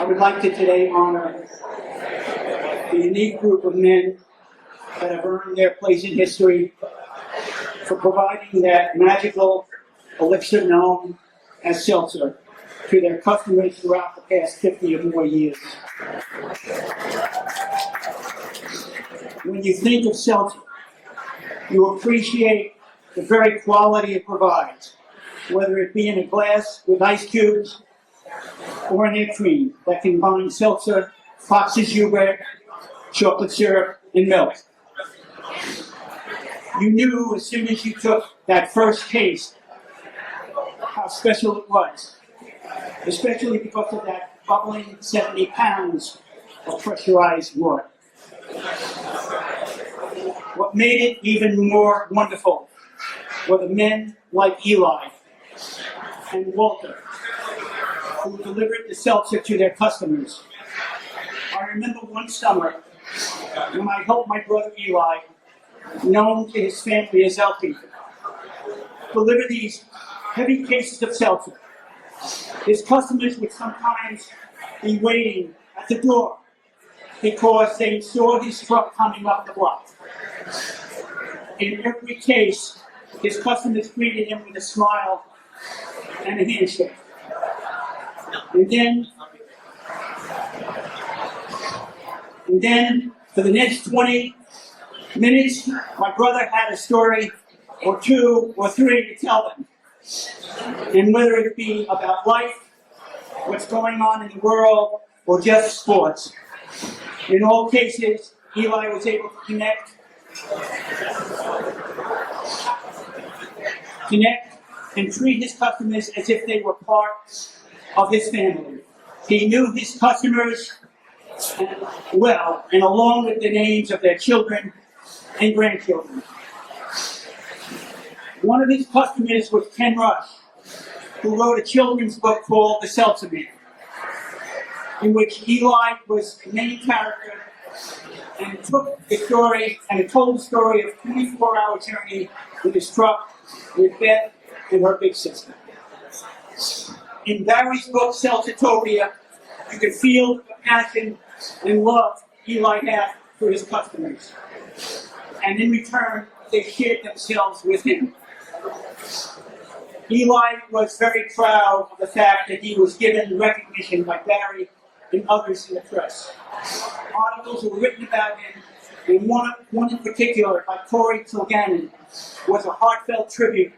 would like to today honor the unique group of men that have earned their place in history for providing that magical elixir known as Seltzer to their customers throughout the past 50 or more years. When you think of Seltzer, you appreciate the very quality it provides, whether it be in a glass with ice cubes or in a cream that combines seltzer, Fox's yogurt, chocolate syrup, and milk. You knew as soon as you took that first taste how special it was, especially because of that bubbling 70 pounds of pressurized water. What made it even more wonderful were the men like Eli and Walter, who delivered the seltzer to their customers. I remember one summer when I helped my brother Eli, known to his family as Elkie, deliver these heavy cases of seltzer. His customers would sometimes be waiting at the door because they saw his truck coming up the block. In every case, his customers greeted him with a smile and a handshake. And then, for the next 20 minutes, my brother had a story or two or three to tell them. And whether it be about life, what's going on in the world, or just sports. In all cases, Eli was able to connect and treat his customers as if they were part of his family. He knew his customers well, and along with the names of their children and grandchildren. One of his customers was Ken Rush, who wrote a children's book called The Seltzer Man, in which Eli was the main character and took the story and told the story of a 24-hour journey with his truck with Beth and her big sister. In Barry's book, Seltzertopia, you can feel the passion and love Eli had for his customers. And in return, they shared themselves with him. Eli was very proud of the fact that he was given recognition by Barry and others in the press. Articles were written about him, and one in particular by Corey Kilgannon was a heartfelt tribute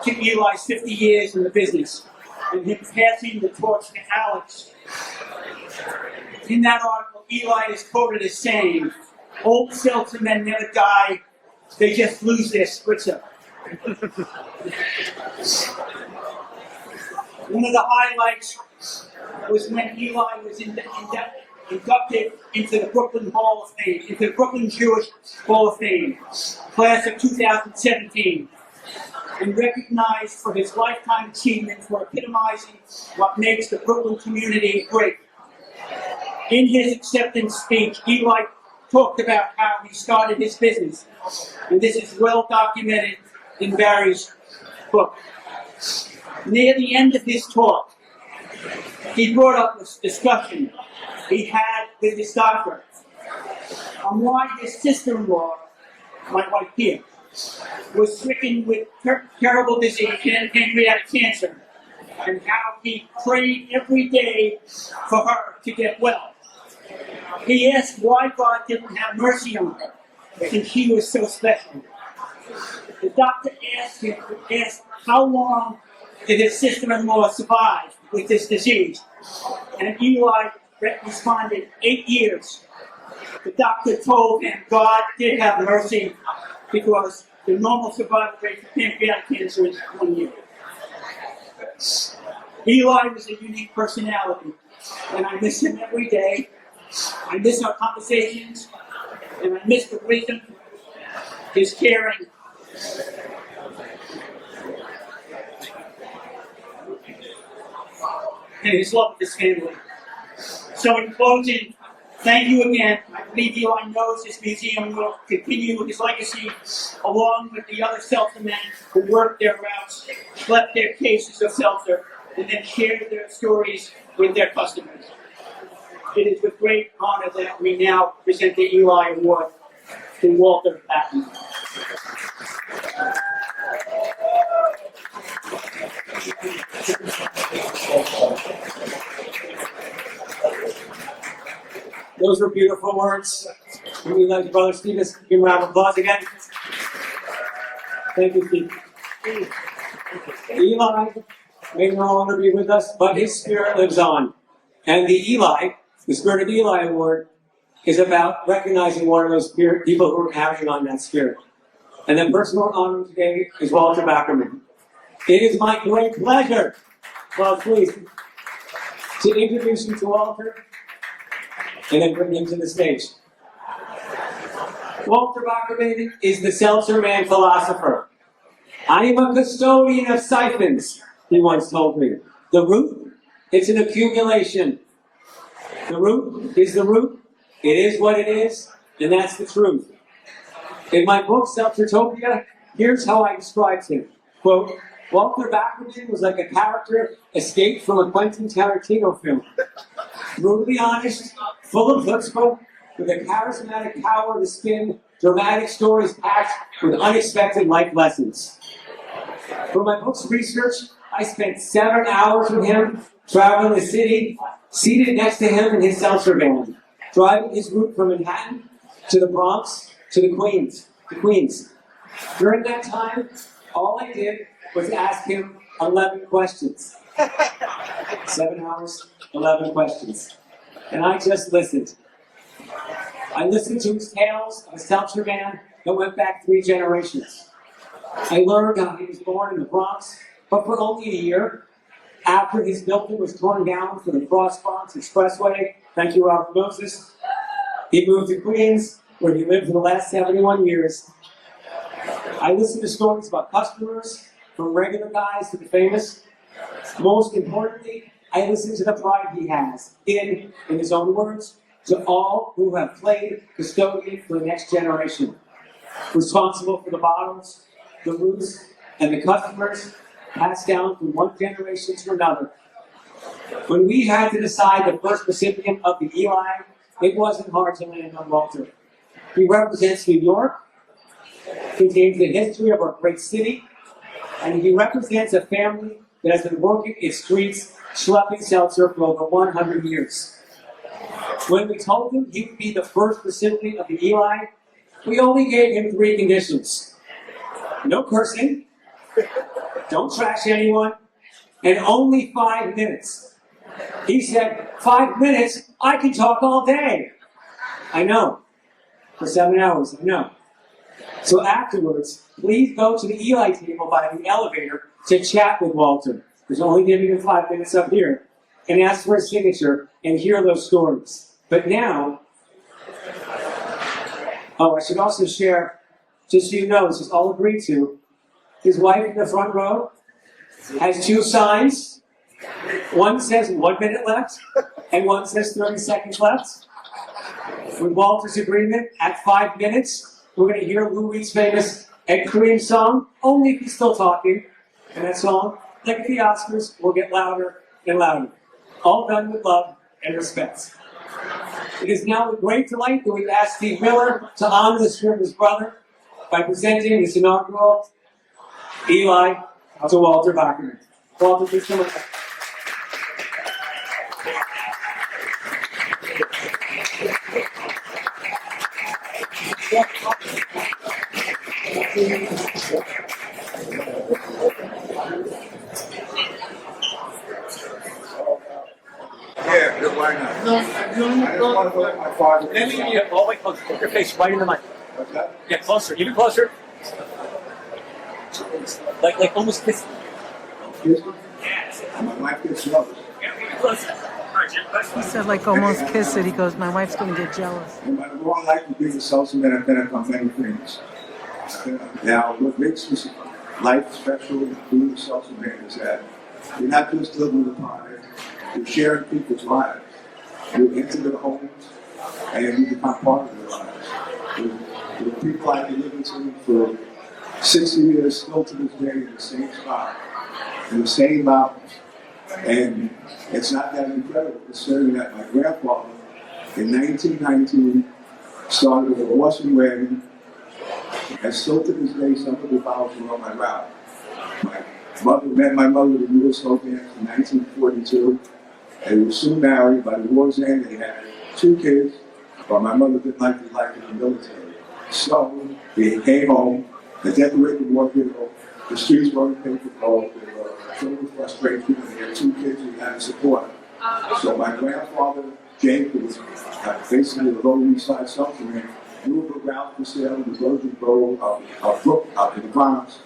to Eli's 50 years in the business and him passing the torch to Alex. In that article, Eli is quoted as saying, "Old seltzer men never die, they just lose their spritzer." One of the highlights was when Eli was inducted into the Brooklyn Hall of Fame, into the Brooklyn Jewish Hall of Fame, class of 2017, and recognized for his lifetime achievement for epitomizing what makes the Brooklyn community great. In his acceptance speech, Eli talked about how he started his business, and this is well documented in Barry's book. Near the end of his talk, he brought up this discussion he had with his doctor on why his sister-in-law, my wife here, was stricken with terrible disease, pancreatic cancer, and how he prayed every day for her to get well. He asked why God didn't have mercy on her, since she was so special. The doctor asked how long did his sister-in-law survive with this disease, and Eli responded, 8 years. The doctor told him God did have mercy because the normal survival rate for pancreatic cancer is 1 year. Eli was a unique personality, and I miss him every day. I miss our conversations, and I miss the wisdom, his caring, and his love of his family. So in closing, thank you again. I believe Eli knows this museum will continue his legacy along with the other seltzer men who worked their routes, slept their cases of seltzer, and then shared their stories with their customers. it is with great honor that we now present the Eli Award to Walter Backerman. Those were beautiful words. We like Brother Steve. Give him a round of applause again. Thank you, Steve. Eli may no longer be with us, but his spirit lives on. And the Spirit of Eli Award, is about recognizing one of those people who are carrying on that spirit. And the person we're honoring today is Walter Backerman. It is my great pleasure, well, please, to introduce you to Walter and then bring him to the stage. Walter Backerman is the Seltzer man philosopher. I am a custodian of siphons, he once told me. The root, it's an accumulation. The root is the root. It is what it is, and that's the truth. In my book, Seltzertopia, here's how I described him. Quote, Walter Backerman was like a character escaped from a Quentin Tarantino film. Brutally honest, full of chutzpah, with a charismatic power to spin dramatic stories packed with unexpected life lessons. For my book's research, I spent 7 hours with him, traveling the city, seated next to him in his Seltzer van, driving his route from Manhattan to the Bronx to the Queens. During that time, all I did was ask him 11 questions. 7 hours, 11 questions. And I just listened. I listened to his tales of a Seltzer man that went back 3 generations. I learned how he was born in the Bronx, but for only a year, after his building was torn down for the Cross-Bronx Expressway. Thank you, Robert Moses. He moved to Queens, where he lived for the last 71 years. I listened to stories about customers, from regular guys to the famous. Most importantly, I listened to the pride he has in his own words, to all who have played custodian for the next generation. Responsible for the bottles, the roots, and the customers passed down from one generation to another. When we had to decide the first recipient of the Eli, it wasn't hard to land on Walter. He represents New York, contains the history of our great city, and he represents a family that has been working its streets, schlepping seltzer for over 100 years. When we told him he would be the first recipient of the Eli, we only gave him 3 conditions. No cursing, don't trash anyone, and only 5 minutes. He said, 5 minutes? I can talk all day. I know. For 7 hours, I know. So afterwards, please go to the Eli table by the elevator to chat with Walter. There's only giving him 5 minutes up here. And ask for his signature and hear those stories. But now, I should also share, just so you know, this is all agreed to, his wife in the front row has 2 signs. One says 1 minute left, and one says 30 seconds left. With Walter's agreement, at 5 minutes, we're going to hear Lou Reed's famous Ed Cream song, only if he's still talking. And that song, like at the Oscars, will get louder and louder. All done with love and respect. It is now with great delight that we've asked Steve Miller to honor the spirit of his brother by presenting this inaugural Eli to Walter Backerman. Walter, please come up. Yeah, good, why not? No, I just want to let my father. Let me all the way close. Put your face right in the mic. What's that? Yeah, closer. Even closer. Like almost kissing. Kiss me? My wife gets jealous. He said like almost kiss it. He goes, my wife's going to get jealous. No matter what I like to be with Seltzer, that I've been on many things. Now, what makes this life special doing Seltzer band is that you're not just living the product, you're sharing people's lives. You enter their homes and you become part of their lives. There are people I've been living to for 60 years, still to this day, in the same spot, in the same mountains. And it's not that incredible, considering that my grandfather In 1919, started with a horse and wagon, and still to this day, some of the vows were on my route. My mother met my mother at the U.S. Slow Dance in 1942. They were soon married. By the war's end, they had 2 kids, but my mother didn't like the life in the military. So they came home, they decorated the war hero. The streets weren't paid for gold. They were filled with frustration, and they had 2 kids who had to support. So my grandfather, Jake, who was basically the Lower East Side Seltzer man, moved around for sale in the Virgin Grove of Brooklyn, up in the Bronx.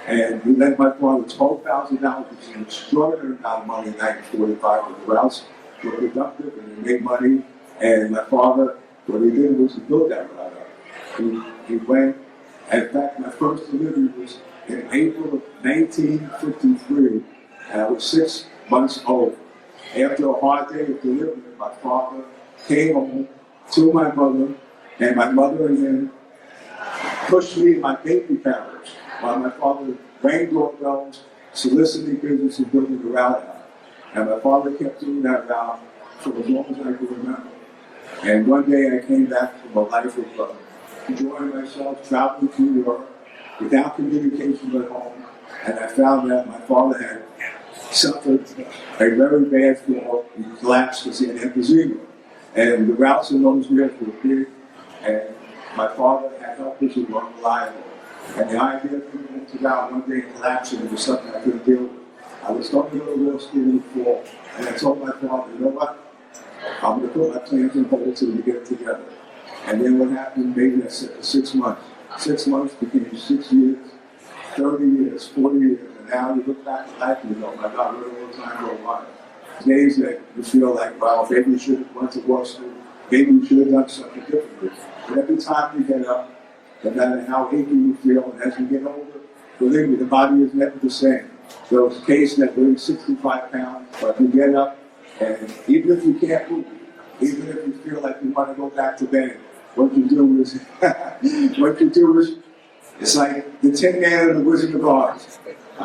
And we lent my father $12,000, which is an extraordinary amount of money in 1945. But the routes were productive and they made money. And my father, what he did was he built that route up. He went, and in fact, my first delivery was in April of 1953, and I was 6 months old. After a hard day of delivery, my father came home to my mother, and my mother and him pushed me in my baby carriage while my father rang doorbells, soliciting business and building the route out. And my father kept doing that route for as long as I could remember. And one day I came back from a life of enjoying myself, traveling to New York, without communication at home, and I found that my father had suffered a very bad fall. He collapsed because he had emphysema. And the routes in those years were big, and my father had help which was unreliable. And the idea of coming into route one day and collapsing was something I couldn't deal with. I was going to go to law school in the fall, and I told my father, you know what? I'm going to put my plans in hold until we get it together. And then what happened, maybe I said 6 months. 6 months became 6 years, 30 years, 40 years, and now you look back at life and you go, my God, where did all the time go by? Days that you feel like, well, maybe you should have went to law school, maybe you should have done something differently. But every time you get up, no matter how achy you feel, and as you get older, believe me, the body is never the same. So it's a case that we're 65 pounds, but you get up, and even if you can't move, even if you feel like you want to go back to bed, what you do is, it's like the Tin Man and the Wizard of Oz.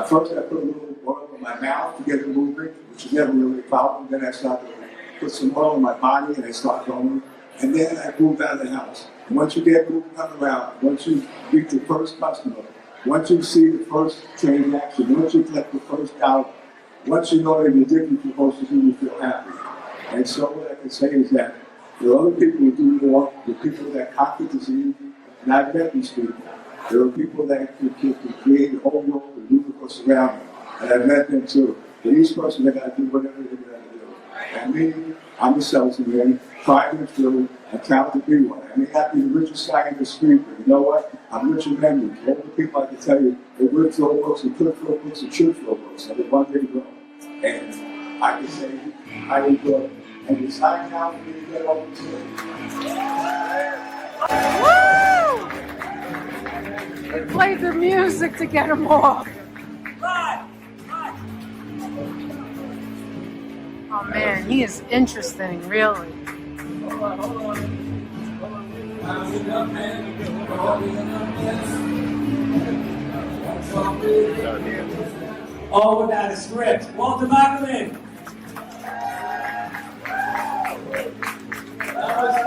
First I put a little oil in my mouth to get it moving, which is never really a problem. Then I start to put some oil in my body and I start going. And then I move out of the house. And once you get moving around, once you meet the first customer, once you see the first transaction, once you collect the first dollar, once you know that you're different from most of you feel happy. And so what I can say is that there are other people who do more, there are people that copy disease, and I've met these people. There are people that can create the whole world, the universe around them, and I've met them too. But each person, they got to do whatever they got to do. And me, I'm a Seltzer man, tried and true, I'm proud to be one. I may not be the richest guy in the street, but you know what? I'm rich in memories. All the people I can tell you, they would throw books, and could throw books, and should throw books. And they one day to go. And I can say, I enjoy it. And it's time now for me to get over to it. Woo! They played the music to get him off. Oh man, he is interesting, really. All without a script. Walter Backerman.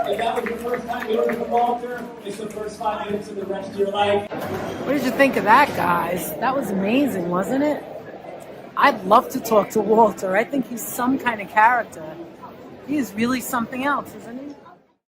If that was the first time you heard from Walter, it's the first 5 minutes of the rest of your life. What did you think of that, guys? That was amazing, wasn't it? I'd love to talk to Walter. I think he's some kind of character. He is really something else, isn't he?